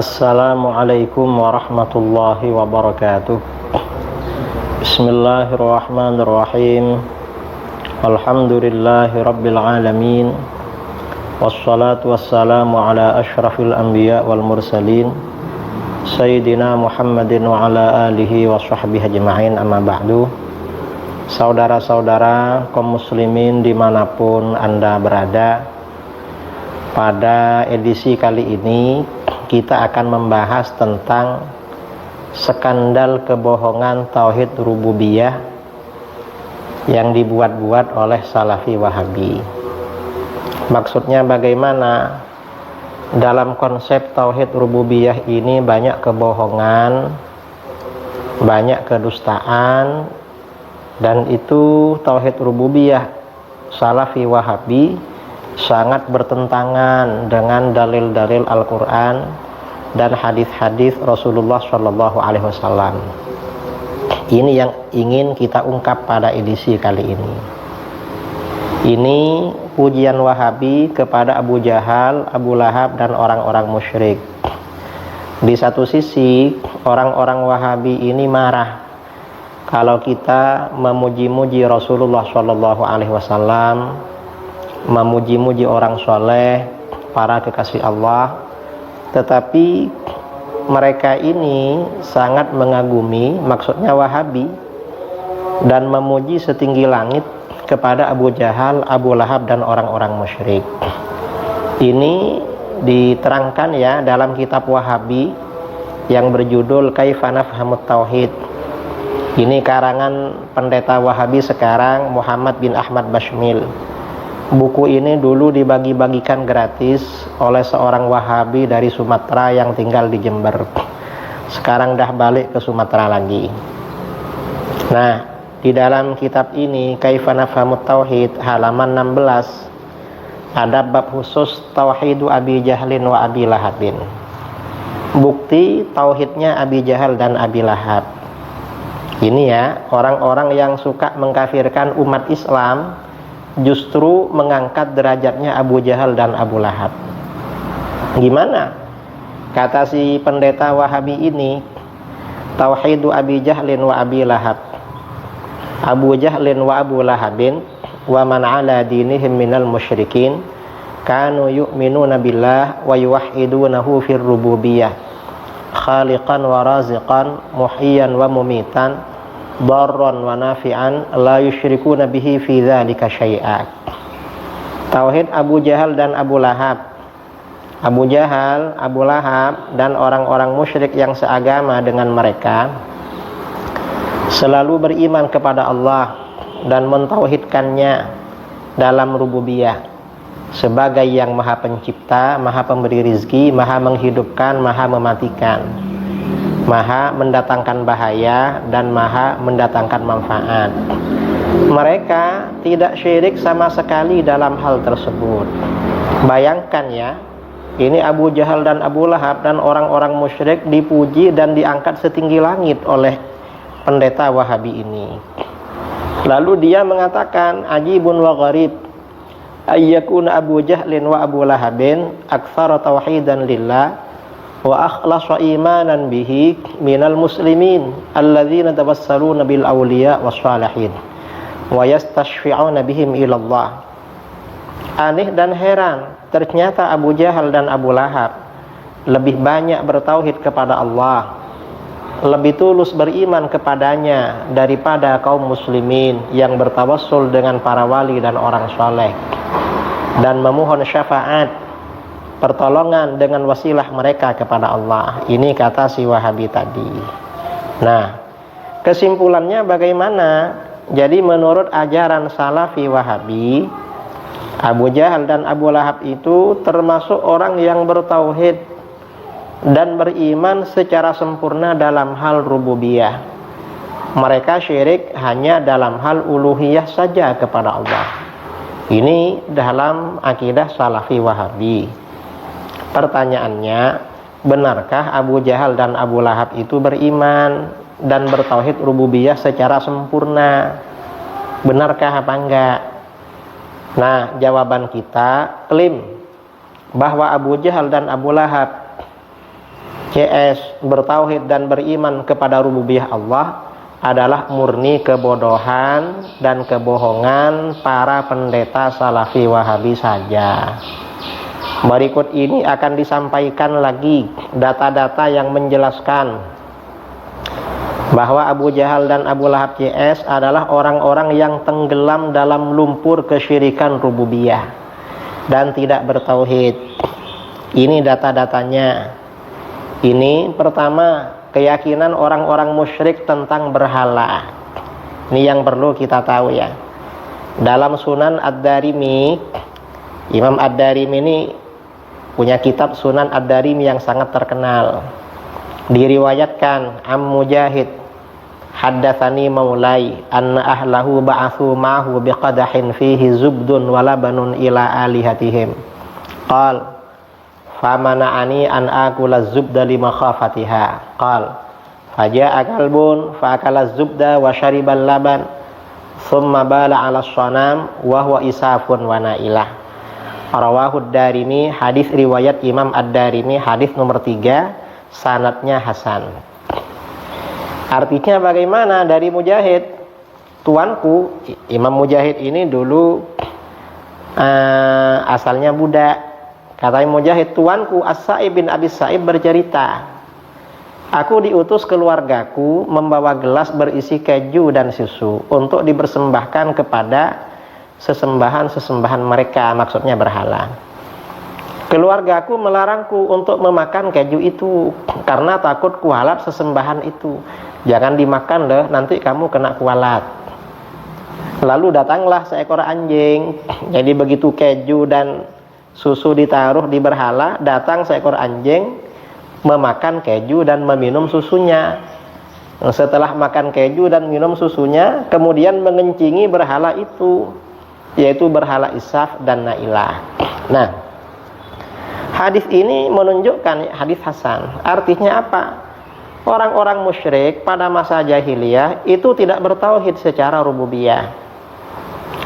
Assalamualaikum warahmatullahi wabarakatuh. Bismillahirrahmanirrahim. Alhamdulillahi rabbil alamin. Wassalatu wassalamu ala ashrafil anbiya wal mursalin Sayyidina Muhammadin wa ala alihi wa sahbihi ajma'in, amma ba'du. Saudara-saudara kaum muslimin dimanapun Anda berada, pada edisi kali ini kita akan membahas tentang skandal kebohongan tauhid rububiyah yang dibuat-buat oleh Salafi Wahabi. Maksudnya bagaimana? Dalam konsep tauhid rububiyah ini banyak kebohongan, banyak kedustaan, dan itu tauhid rububiyah Salafi Wahabi sangat bertentangan dengan dalil-dalil Al-Quran dan hadis-hadis Rasulullah SAW. Ini yang ingin kita ungkap pada edisi kali ini. Ini pujian Wahabi kepada Abu Jahal, Abu Lahab, dan orang-orang musyrik. Di satu sisi, orang-orang Wahabi ini marah kalau kita memuji-muji Rasulullah SAW, memuji-muji orang soleh, para kekasih Allah, tetapi mereka ini sangat mengagumi, maksudnya Wahabi, dan memuji setinggi langit kepada Abu Jahal, Abu Lahab, dan orang-orang musyrik. Ini diterangkan ya dalam kitab Wahabi yang berjudul Kaifa Nafhamut Tauhid. Ini karangan pendeta Wahabi sekarang, Muhammad bin Ahmad Bashmil. Buku ini dulu dibagi-bagikan gratis oleh seorang Wahabi dari Sumatera yang tinggal di Jember. Sekarang dah balik ke Sumatera lagi. Nah, di dalam kitab ini Kaifa Nafhamut Tauhid halaman 16 ada bab khusus Tauhidu Abi Jahlin wa Abi Lahabin. Bukti tauhidnya Abi Jahal dan Abi Lahab. Ini ya, orang-orang yang suka mengkafirkan umat Islam justru mengangkat derajatnya Abu Jahal dan Abu Lahab. Gimana? Kata si pendeta Wahabi ini, Tauhidu Abi Jahlin wa Abi Lahab. Abu Jahlin wa Abu Lahabin wa man ala dinihim minal musyrikin kanu yu'minuna billah wa yuwahhidunahu fir rububiyah khaliqan wa raziqan muhyiyan wa mumitan darran wa nafi'an la yusyrikuna bihi fi dzalika syai'a. Tauhid Abu Jahal dan Abu Lahab. Abu Jahal, Abu Lahab, dan orang-orang musyrik yang seagama dengan mereka selalu beriman kepada Allah dan mentauhidkannya dalam rububiyah sebagai yang maha pencipta, maha pemberi rizki, maha menghidupkan, maha mematikan, maha mendatangkan bahaya, dan maha mendatangkan manfaat. Mereka tidak syirik sama sekali dalam hal tersebut. Bayangkan ya, ini Abu Jahal dan Abu Lahab dan orang-orang musyrik dipuji dan diangkat setinggi langit oleh pendeta Wahabi ini. Lalu dia mengatakan, ajibun wa gharib ayyakuna Abu Jahlin wa Abu Lahabin aktsara tauhidan lillah wa akhlasa imanan bihi minal muslimin alladzina tawassaluna bil awliya was salihin wa yastashfi'una bihim ilallah. Aneh dan heran, ternyata Abu Jahal dan Abu Lahab lebih banyak bertauhid kepada Allah, lebih tulus beriman kepadanya daripada kaum muslimin yang bertawassul dengan para wali dan orang soleh dan memohon syafaat, pertolongan dengan wasilah mereka kepada Allah. Ini kata si Wahabi tadi. Nah, kesimpulannya bagaimana? Jadi menurut ajaran Salafi Wahabi, Abu Jahal dan Abu Lahab itu termasuk orang yang bertauhid dan beriman secara sempurna dalam hal rububiyah. Mereka syirik hanya dalam hal uluhiyah saja kepada Allah. Ini dalam akidah Salafi Wahabi. Pertanyaannya, benarkah Abu Jahal dan Abu Lahab itu beriman dan bertauhid rububiyah secara sempurna? Benarkah apa enggak? Nah, jawaban kita klaim bahwa Abu Jahal dan Abu Lahab CS bertauhid dan beriman kepada rububiyah Allah adalah murni kebodohan dan kebohongan para pendeta Salafi Wahabi saja. Berikut ini akan disampaikan lagi data-data yang menjelaskan bahwa Abu Jahal dan Abu Lahab CS adalah orang-orang yang tenggelam dalam lumpur kesyirikan rububiyah dan tidak bertauhid. Ini data-datanya. Ini pertama, keyakinan orang-orang musyrik tentang berhala. Ini yang perlu kita tahu ya. Dalam Sunan Ad-Darimi, Imam Ad-Darimi ini punya kitab Sunan Ad-Darimi yang sangat terkenal. Diriwayatkan Mujahid, haddatsani maulai anna ahlahu ba'athu ma'hu biqadahin fihi zubdun wa labanun ila alihatihim. Qal famana'ani an akula zubda lima khafatiha. Qal faja'a kalbun fa'akala zubda wa syaribal laban thumma bala 'ala shanam wa huwa isafun wa na'ilah. Rawahu Ad-Darimi, hadis riwayat Imam Ad-Darimi, hadis nomor 3, sanadnya hasan. Artinya bagaimana? Dari Mujahid, tuanku Imam Mujahid ini dulu asalnya budak. Kata Mujahid, tuanku As-Sa'ib bin Abi Sa'ib bercerita, aku diutus keluargaku membawa gelas berisi keju dan susu untuk dipersembahkan kepada sesembahan-sesembahan mereka, maksudnya berhala. Keluargaku melarangku untuk memakan keju itu karena takut kualat sesembahan itu. Jangan dimakan loh, nanti kamu kena kualat. Lalu datanglah seekor anjing. Jadi begitu keju dan susu ditaruh di berhala, datang seekor anjing memakan keju dan meminum susunya. Setelah makan keju dan minum susunya, kemudian mengencingi berhala itu, yaitu berhala Isaf dan Nailah. Nah, hadis ini menunjukkan hadis hasan. Artinya apa? Orang-orang musyrik pada masa jahiliyah itu tidak bertauhid secara rububiyah.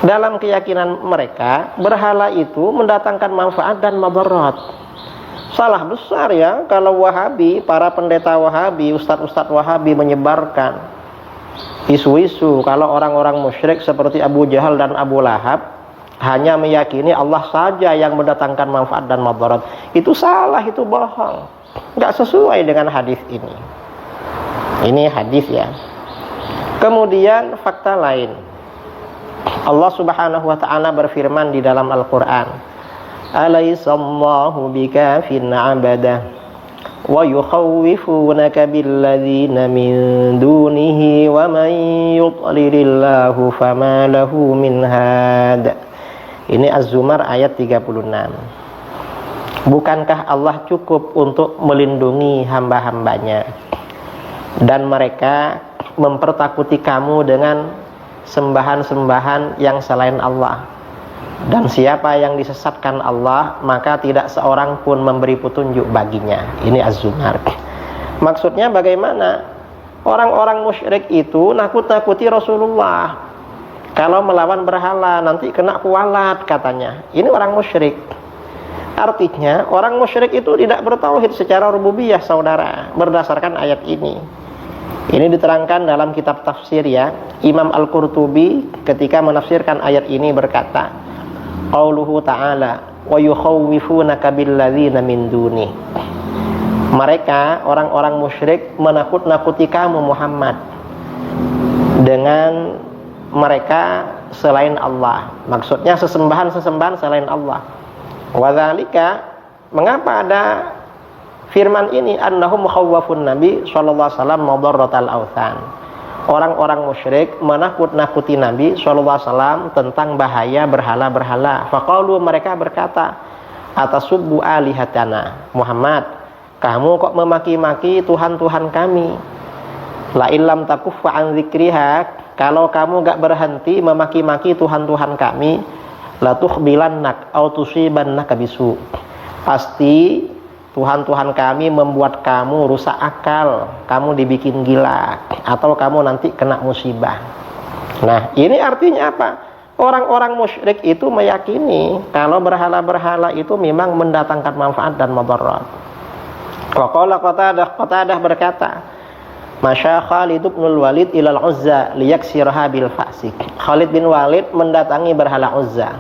Dalam keyakinan mereka, berhala itu mendatangkan manfaat dan madarat. Salah besar ya kalau Wahabi, para pendeta Wahabi, ustadz-ustadz Wahabi menyebarkan isu-isu kalau orang-orang musyrik seperti Abu Jahal dan Abu Lahab hanya meyakini Allah saja yang mendatangkan manfaat dan madarat. Itu salah, itu bohong. Nggak sesuai dengan hadis ini. Ini hadis ya. Kemudian fakta lain. Allah Subhanahu wa ta'ala berfirman di dalam Al-Qur'an, "Alaisallahu bikafin 'abdah wa yukhawwifunaka billadzina min dunihi wa man yudlilillahu fama lahu min had." Ini Az-Zumar ayat 36. Bukankah Allah cukup untuk melindungi hamba-hambanya dan mereka mempertakuti kamu dengan sembahan-sembahan yang selain Allah, dan siapa yang disesatkan Allah maka tidak seorang pun memberi petunjuk baginya. Ini Az-Zumar. Maksudnya bagaimana? Orang-orang musyrik itu nakut-nakuti Rasulullah kalau melawan berhala nanti kena kualat katanya. Ini orang musyrik. Artinya orang musyrik itu tidak bertauhid secara rububiyah, saudara, berdasarkan ayat ini. Ini diterangkan dalam kitab tafsir ya. Imam Al-Qurtubi ketika menafsirkan ayat ini berkata, qauluhu ta'ala wa yukhawwifunaka billadzina min duni. Mereka orang-orang musyrik menakut-nakuti kamu Muhammad dengan mereka selain Allah. Maksudnya sesembahan-sesembahan selain Allah. Wa dzalika, mengapa ada firman ini, annahum khawwafun Nabi sallallahu alaihi wasallam madarratal authan. Orang-orang musyrik menakut-nakuti Nabi sallallahu alaihi wasallam tentang bahaya berhala-berhala. Faqalu, mereka berkata, atasubbu alihatana. Muhammad, kamu kok memaki-maki Tuhan-Tuhan kami? La illam takuffa an dzikriha, kalau kamu gak berhenti memaki-maki Tuhan-Tuhan kami, la tukhbilannak aw tusibannaka bisu. Pasti Tuhan-Tuhan kami membuat kamu rusak akal, kamu dibikin gila, atau kamu nanti kena musibah. Nah, ini artinya apa? Orang-orang musyrik itu meyakini kalau berhala-berhala itu memang mendatangkan manfaat dan madarat. Wa qala Qatadah berkata, Masya Khalid bin Walid ilal Uzza liyaksirha bil fasik. Khalid bin Walid mendatangi berhala Uzza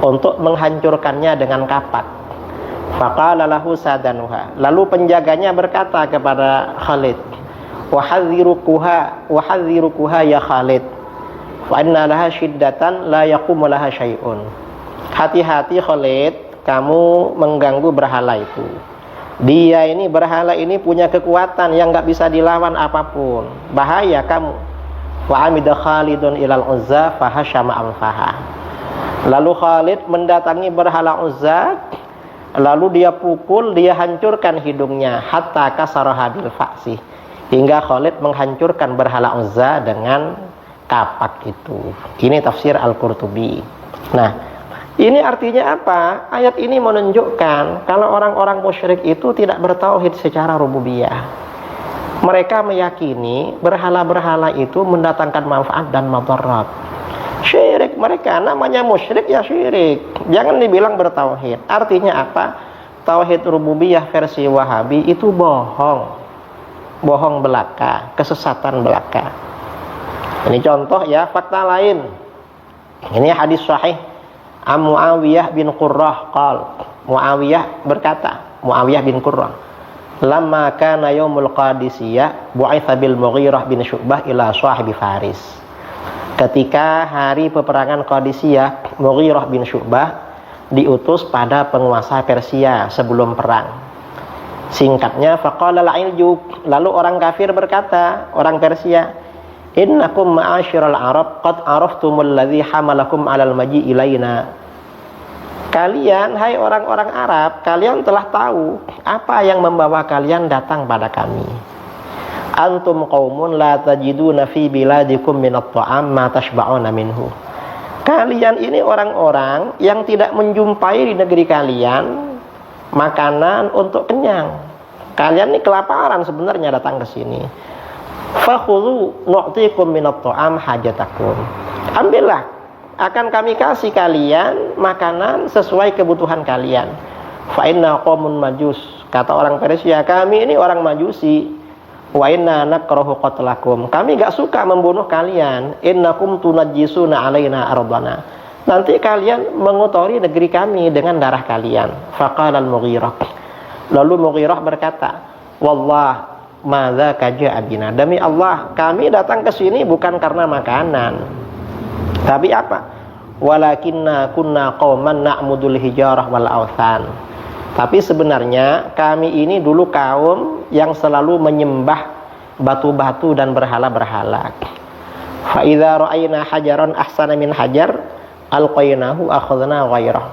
untuk menghancurkannya dengan kapak. Faqala lahu sadanuha. Lalu penjaganya berkata kepada Khalid, Wahadhirukuha ya Khalid, fa inna laha syiddatan la yaqumu laha syai'un. Hati-hati Khalid, kamu mengganggu berhala itu. Dia ini, berhala ini punya kekuatan yang gak bisa dilawan apapun. Bahaya kamu. Wa amida Khalidun ilal Uzza fahashama anfaha. Lalu Khalid mendatangi berhala Uzza, lalu dia pukul, dia hancurkan hidungnya, hatta kasaraha bil fa'si, hingga Khalid menghancurkan berhala Uzza dengan kapak itu. Ini tafsir Al-Qurtubi. Nah, ini artinya apa? Ayat ini menunjukkan kalau orang-orang musyrik itu tidak bertauhid secara rububiyah. Mereka meyakini berhala-berhala itu mendatangkan manfaat dan madarat. Syirik mereka, namanya musyrik ya syirik. Jangan dibilang bertauhid. Artinya apa? Tauhid rububiyah versi Wahabi itu bohong. Bohong belaka, kesesatan belaka. Ini contoh ya, fakta lain. Ini hadis sahih. Muawiyah bin Qurrah qal. Muawiyah berkata, Muawiyah bin Qurrah, lamma kana yaumul Qadisiyah bu'itsa bil Mughirah bin Syu'bah ila sahibi Faris. Ketika hari peperangan Qadisiyah, Mughirah bin Syu'bah diutus pada penguasa Persia sebelum perang. Singkatnya, faqala al-iljuk, lalu orang kafir berkata, orang Persia, innakum ma'asyiral Arab qad araftumul ladzi hamalakum 'alal maji ilaina. Kalian, hai orang-orang Arab, kalian telah tahu apa yang membawa kalian datang pada kami. Antum qaumun la tajiduna fi biladikum minat ta'am ma tashba'una minhu. Kalian ini orang-orang yang tidak menjumpai di negeri kalian makanan untuk kenyang. Kalian ini kelaparan sebenarnya datang ke sini. Fakhudhu nu'tikum minat ta'am hajatakum. Ambillah, akan kami kasih kalian makanan sesuai kebutuhan kalian. Fa inna qaumun majus, kata orang Persia, kami ini orang Majusi. Wa inna nakrahu qatlakum, kami gak suka membunuh kalian. Innakum tunajjisuna alaina ardana, nanti kalian mengotori negeri kami dengan darah kalian. Faqala al-Mughirah, lalu Mughirah berkata, wallah madza kaja abina, demi Allah kami datang ke sini bukan karena makanan, tapi apa? Walakinna kunna qauman na'mudul hijarah wal awthan. Tapi sebenarnya kami ini dulu kaum yang selalu menyembah batu-batu dan berhala-berhala. Fa idza ra'ayna hajaran ahsana min hajar alqainahu akhadna ghairah.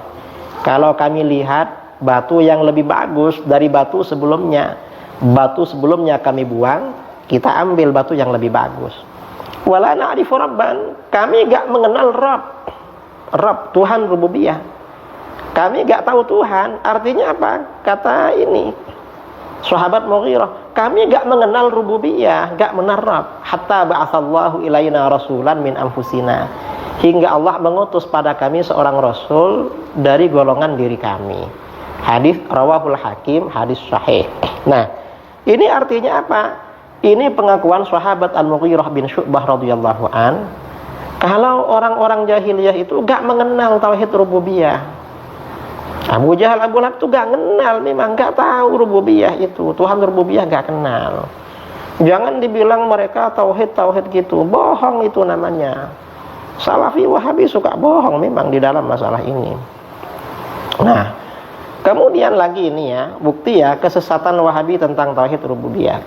Kalau kami lihat batu yang lebih bagus dari batu sebelumnya kami buang, kita ambil batu yang lebih bagus. Wala na'rifu rabban, kami gak mengenal Rabb, Tuhan rububiyah. Kami gak tahu Tuhan, artinya apa? Kata ini sahabat Mughirah, kami gak mengenal rububiyah, gak mengenal Rabb. Hatta ba'atsallahu ilaina rasulan min anfusina, hingga Allah mengutus pada kami seorang rasul dari golongan diri kami. Hadis rawahul Hakim, hadis sahih. Nah, ini artinya apa? Ini pengakuan sahabat Al-Mughirah bin Syu'bah radhiyallahu an, kalau orang-orang jahiliyah itu gak mengenal tauhid rububiyah. Abu Jahal, Abu Lahab itu gak kenal, memang gak tahu rububiyah itu, Tuhan rububiyah gak kenal. Jangan dibilang mereka tauhid gitu, bohong itu namanya. Salafi Wahabi suka bohong memang di dalam masalah ini. Nah, kemudian lagi ini ya, bukti ya kesesatan Wahabi tentang tauhid rububiyah.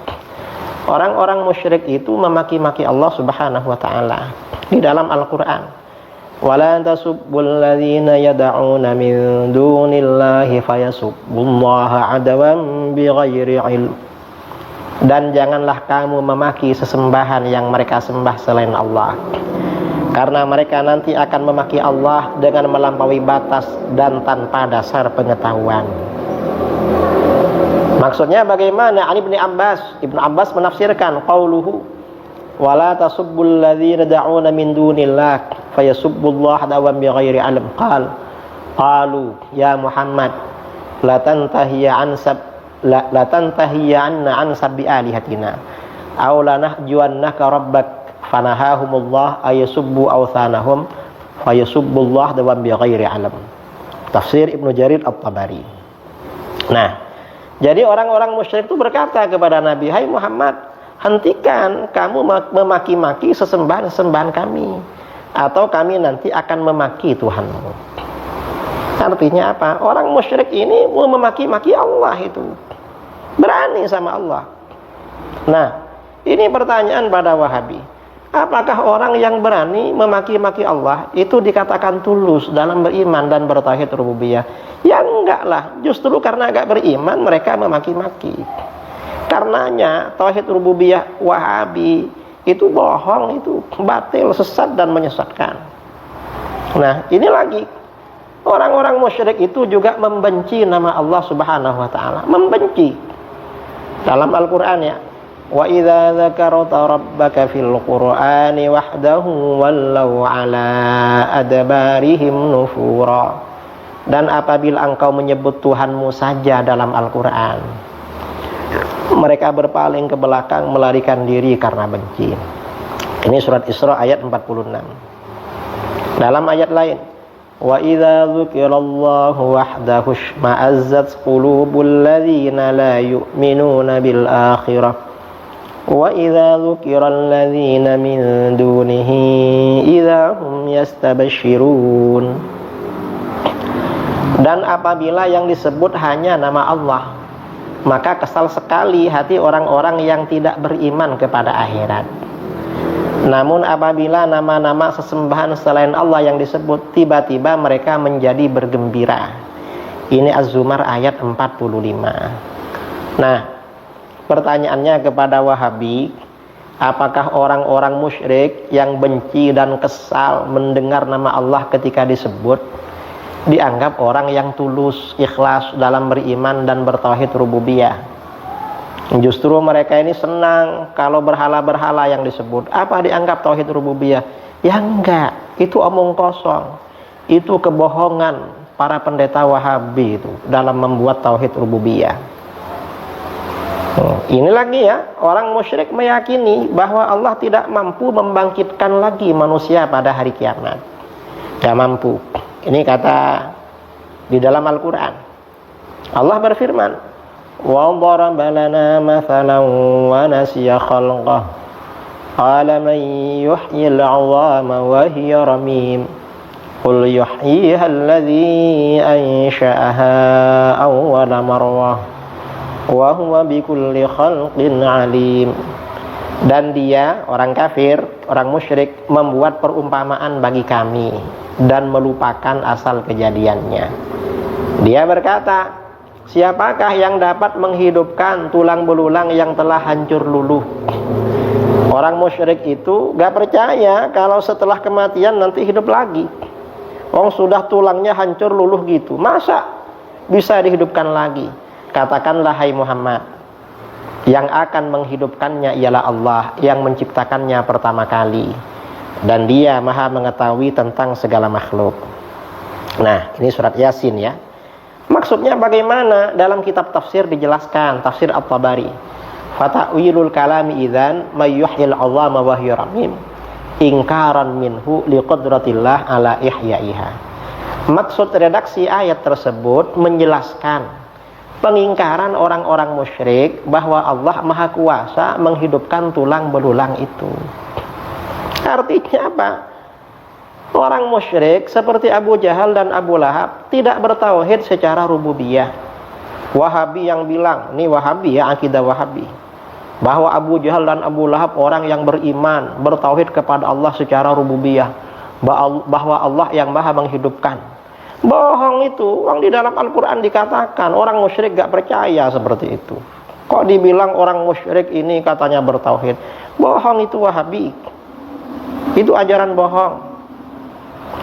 Orang-orang musyrik itu memaki-maki Allah Subhanahu wa taala di dalam Al-Qur'an. Wala tasubbul ladzina yad'una min dunillahi fayasubbullaha adawan bighairi ilm. Dan janganlah kamu memaki sesembahan yang mereka sembah selain Allah, karena mereka nanti akan memaki Allah dengan melampaui batas dan tanpa dasar pengetahuan. Maksudnya bagaimana? Ibnu Abbas menafsirkan qauluhu wala tasubbul ladzina yad'una min dunillah fayasubbullaha adawan bighairi ilm. Qalu ya Muhammad la tantahiya an la tantahiyanna an sabbi alihatina aw lanahjuannaka rabbak fanahahumullah ayasubbu awthanahum fayasubbullah dawam bighairi alam. Tafsir Ibnu Jarir At-Tabari. Nah, jadi orang-orang musyrik itu berkata kepada Nabi, "Hai Muhammad, hentikan kamu memaki-maki sesembahan-sesembahan kami, atau kami nanti akan memaki Tuhanmu." Artinya apa? Orang musyrik ini mau memaki-maki Allah itu. Berani sama Allah. Nah, ini pertanyaan pada Wahabi. Apakah orang yang berani memaki-maki Allah itu dikatakan tulus dalam beriman dan bertauhid rububiyah? Ya enggak lah, justru karena agak beriman mereka memaki-maki. Karenanya tauhid rububiyah Wahabi itu bohong, itu batil, sesat dan menyesatkan. Nah, ini lagi orang-orang musyrik itu juga membenci nama Allah Subhanahu wa taala, membenci. Dalam Al-Qur'an ya, wa idza dzakarta rabbaka fil qur'ani wahdahu wallau ala adbarihim nufura. Dan apabila engkau menyebut Tuhanmu saja dalam Al-Qur'an, mereka berpaling ke belakang melarikan diri karena benci. Ini surat Isra ayat 46. Dalam ayat lain, wa idza dzukirallahu wahdahu shma'azzat qulubul ladzina la yu'minuna bil akhirah wa idza dzukiral ladzina min dunihi idza hum yastabshirun. Dan apabila yang disebut hanya nama Allah, maka kesal sekali hati orang-orang yang tidak beriman kepada akhirat. Namun apabila nama-nama sesembahan selain Allah yang disebut, tiba-tiba mereka menjadi bergembira. Ini Az-Zumar ayat 45. Nah, pertanyaannya kepada Wahabi, apakah orang-orang musyrik yang benci dan kesal mendengar nama Allah ketika disebut dianggap orang yang tulus, ikhlas dalam beriman dan bertauhid rububiyah? Justru mereka ini senang kalau berhala-berhala yang disebut. Apa dianggap tauhid rububiyah? Ya enggak, itu omong kosong. Itu kebohongan para pendeta Wahabi itu dalam membuat tauhid rububiyah. Ini lagi ya, orang musyrik meyakini bahwa Allah tidak mampu membangkitkan lagi manusia pada hari kiamat. Tidak mampu. Ini kata di dalam Al-Quran. Allah berfirman, wa daraba lana mathalan wa nasiya khalqah qala man yuhyil 'idhama wa hiya ramim qul yuhyiha alladhi ansha'aha awwala marrah wa huwa bikulli khalqin 'alim. Dan dia, orang kafir, orang musyrik, membuat perumpamaan bagi kami dan melupakan asal kejadiannya. Dia berkata, siapakah yang dapat menghidupkan tulang belulang yang telah hancur luluh? Orang musyrik itu gak percaya kalau setelah kematian nanti hidup lagi. Sudah tulangnya hancur luluh gitu, masa bisa dihidupkan lagi? Katakanlah, hai Muhammad, yang akan menghidupkannya ialah Allah yang menciptakannya pertama kali, dan dia maha mengetahui tentang segala makhluk. Nah, ini surat Yasin ya. Maksudnya bagaimana? Dalam kitab tafsir dijelaskan, tafsir At-Tabari, fata'wilul kalami idzan may yuhyil 'idhama wa hiya ramim ingkaran minhu liqudratillah ala ihyaiha. Maksud redaksi ayat tersebut menjelaskan pengingkaran orang-orang musyrik bahwa Allah maha kuasa menghidupkan tulang belulang itu. Artinya apa? Orang musyrik seperti Abu Jahal dan Abu Lahab tidak bertauhid secara rububiyah. Wahabi yang bilang, ini Wahabi ya, akidah Wahabi, bahwa Abu Jahal dan Abu Lahab orang yang beriman, bertauhid kepada Allah secara rububiyah, bahwa Allah yang maha menghidupkan. Bohong itu. Di dalam Al-Quran dikatakan orang musyrik gak percaya seperti itu. Kok dibilang orang musyrik ini katanya bertauhid? Bohong itu Wahabi. Itu ajaran bohong.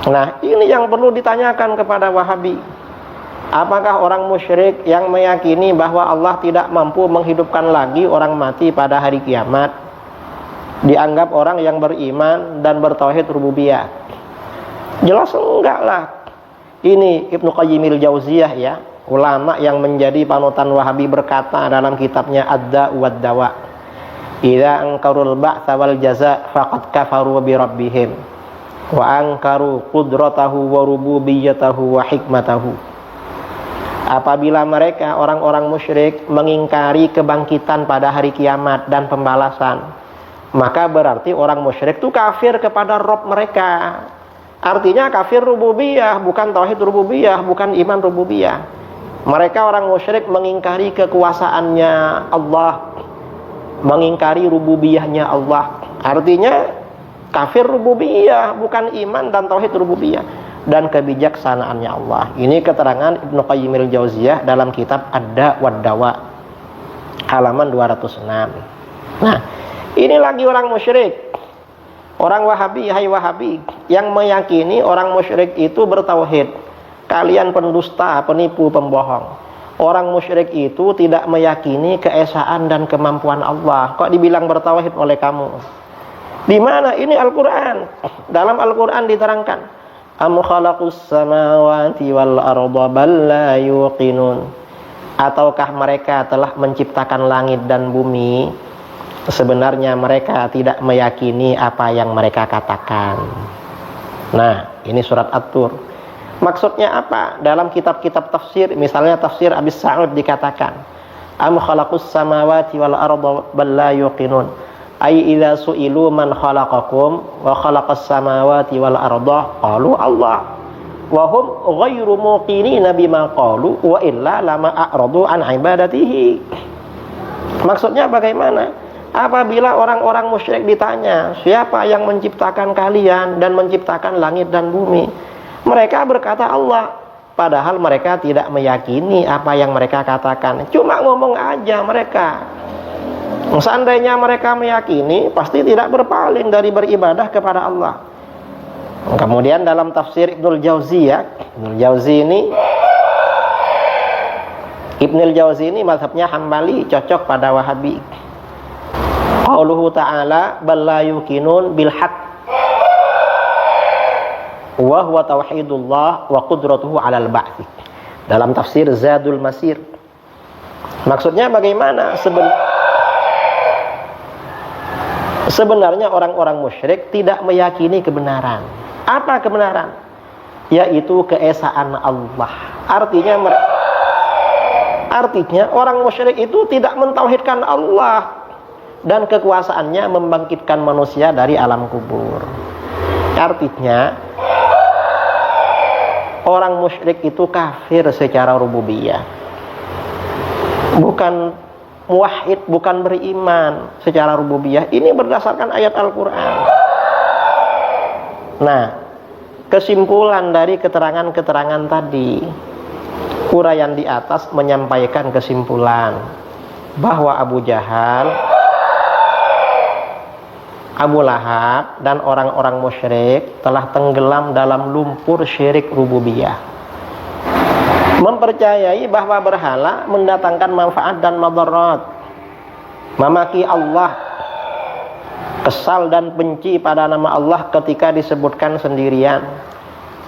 Nah, ini yang perlu ditanyakan kepada Wahabi. Apakah orang musyrik yang meyakini bahwa Allah tidak mampu menghidupkan lagi orang mati pada hari kiamat dianggap orang yang beriman dan bertauhid rububiyah? Jelas enggak lah. Ini Ibnu Qayyimil Jauziyah ya, ulama yang menjadi panutan Wahabi berkata dalam kitabnya Ad-Da'u wad-Dawa, idza ankarul ba'tsa wal jaza faqad kafaru bi rabbihim wa ankaru qudratahu wa rububiyyatahu wa hikmatahu. Apabila mereka orang-orang musyrik mengingkari kebangkitan pada hari kiamat dan pembalasan, maka berarti orang musyrik itu kafir kepada Rabb mereka. Artinya kafir rububiyah, bukan tauhid rububiyah, bukan iman rububiyah. Mereka orang musyrik mengingkari kekuasaannya Allah, mengingkari rububiyahnya Allah. Artinya kafir rububiyah, bukan iman dan tauhid rububiyah dan kebijaksanaannya Allah. Ini keterangan Ibnu Qayyim al-Jauziyah dalam kitab Ad-Da' wad-Dawa halaman 206. Nah, ini lagi orang musyrik. Orang Wahabi, hai Wahabi, yang meyakini orang musyrik itu bertauhid. Kalian pendusta, penipu, pembohong. Orang musyrik itu tidak meyakini keesaan dan kemampuan Allah. Kok dibilang bertauhid oleh kamu? Di mana? Ini Al-Qur'an. Dalam Al-Qur'an diterangkan, am khalaqus samawati wal arda bal la yuqinun. Ataukah mereka telah menciptakan langit dan bumi? Sebenarnya mereka tidak meyakini apa yang mereka katakan. Nah, ini surat At-Tur. Maksudnya apa? Dalam kitab-kitab tafsir, misalnya tafsir Abi Sa'ud dikatakan, am khalaqus samawati wal arda bal la yuqinun. Ai idza su'ilu man khalaqakum wa khalaqas samawati wal arda qalu Allah. Wa hum ghairu muqinina bima qalu wa illa lama a'radu an ibadatihi. Maksudnya bagaimana? Apabila orang-orang musyrik ditanya, siapa yang menciptakan kalian dan menciptakan langit dan bumi? Mereka berkata Allah, padahal mereka tidak meyakini apa yang mereka katakan. Cuma ngomong aja mereka. Seandainya mereka meyakini, pasti tidak berpaling dari beribadah kepada Allah. Kemudian dalam tafsir Ibnul Jauzi ya, Ibnul Jauzi ini mazhabnya Hambali, cocok pada Wahabi. Qauluhu ta'ala bal la yuqinun bil haqq wa huwa tauhidullah wa qudratuhu 'alal ba'ts. Dalam tafsir Zadul Masir. Maksudnya bagaimana? Sebenarnya orang-orang musyrik tidak meyakini kebenaran. Apa kebenaran? Yaitu keesaan Allah. Artinya orang musyrik itu tidak mentauhidkan Allah dan kekuasaannya membangkitkan manusia dari alam kubur. Artinya orang musyrik itu kafir secara rububiyah, bukan muwahhid, bukan beriman secara rububiyah. Ini berdasarkan ayat Al-Quran. Nah, kesimpulan dari keterangan-keterangan tadi, uraian di atas menyampaikan kesimpulan bahwa Abu Jahal, Abu Lahab dan orang-orang musyrik telah tenggelam dalam lumpur syirik rububiyah, mempercayai bahwa berhala mendatangkan manfaat dan madarat, memaki Allah, kesal dan benci pada nama Allah ketika disebutkan sendirian,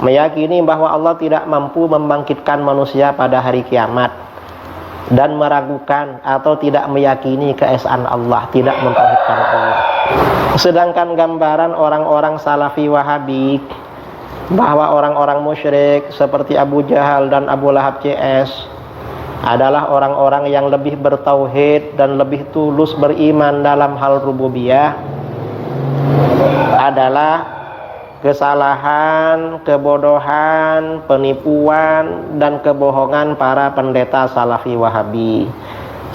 meyakini bahwa Allah tidak mampu membangkitkan manusia pada hari kiamat, dan meragukan atau tidak meyakini keesaan Allah, tidak mentauhidkan Allah. Sedangkan gambaran orang-orang Salafi Wahabi bahwa orang-orang musyrik seperti Abu Jahal dan Abu Lahab CS adalah orang-orang yang lebih bertauhid dan lebih tulus beriman dalam hal rububiyah adalah kesalahan, kebodohan, penipuan dan kebohongan para pendeta Salafi Wahabi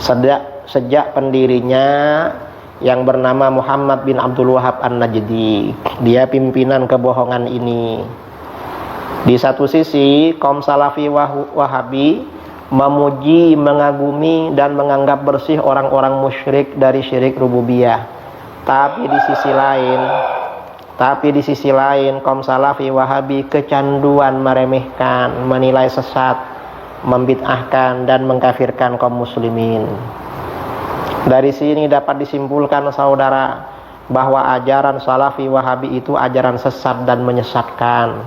sejak pendirinya yang bernama Muhammad bin Abdul Wahab An-Najdi. Dia pimpinan kebohongan ini. Di satu sisi kaum Salafi Wahabi memuji, mengagumi dan menganggap bersih orang-orang musyrik dari syirik rububiyah. Tapi di sisi lain kaum Salafi Wahabi kecanduan meremehkan, menilai sesat, membid'ahkan dan mengkafirkan kaum muslimin. Dari sini dapat disimpulkan saudara bahwa ajaran Salafi Wahabi itu ajaran sesat dan menyesatkan.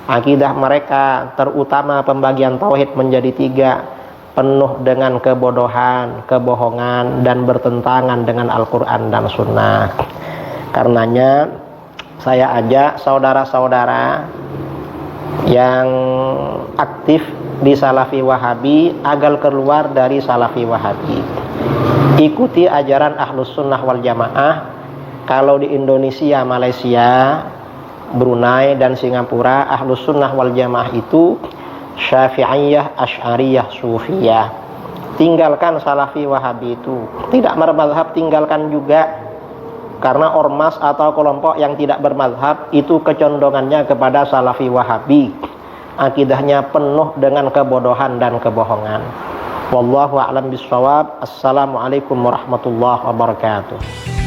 Akidah mereka terutama pembagian tauhid menjadi 3, penuh dengan kebodohan, kebohongan, dan bertentangan dengan Al-Quran dan Sunnah. Karenanya saya ajak saudara-saudara yang aktif di Salafi Wahabi agar keluar dari Salafi Wahabi. Ikuti ajaran Ahlus Sunnah wal Jamaah. Kalau di Indonesia, Malaysia, Brunei, dan Singapura, Ahlus Sunnah wal Jamaah itu Syafi'iyah, Asy'ariyah, Sufiyah. Tinggalkan Salafi Wahabi itu. Tidak bermazhab, tinggalkan juga. Karena ormas atau kelompok yang tidak bermazhab itu kecondongannya kepada Salafi Wahabi. Akidahnya penuh dengan kebodohan dan kebohongan. Wallahu a'lam bishawab. Assalamualaikum warahmatullahi wabarakatuh.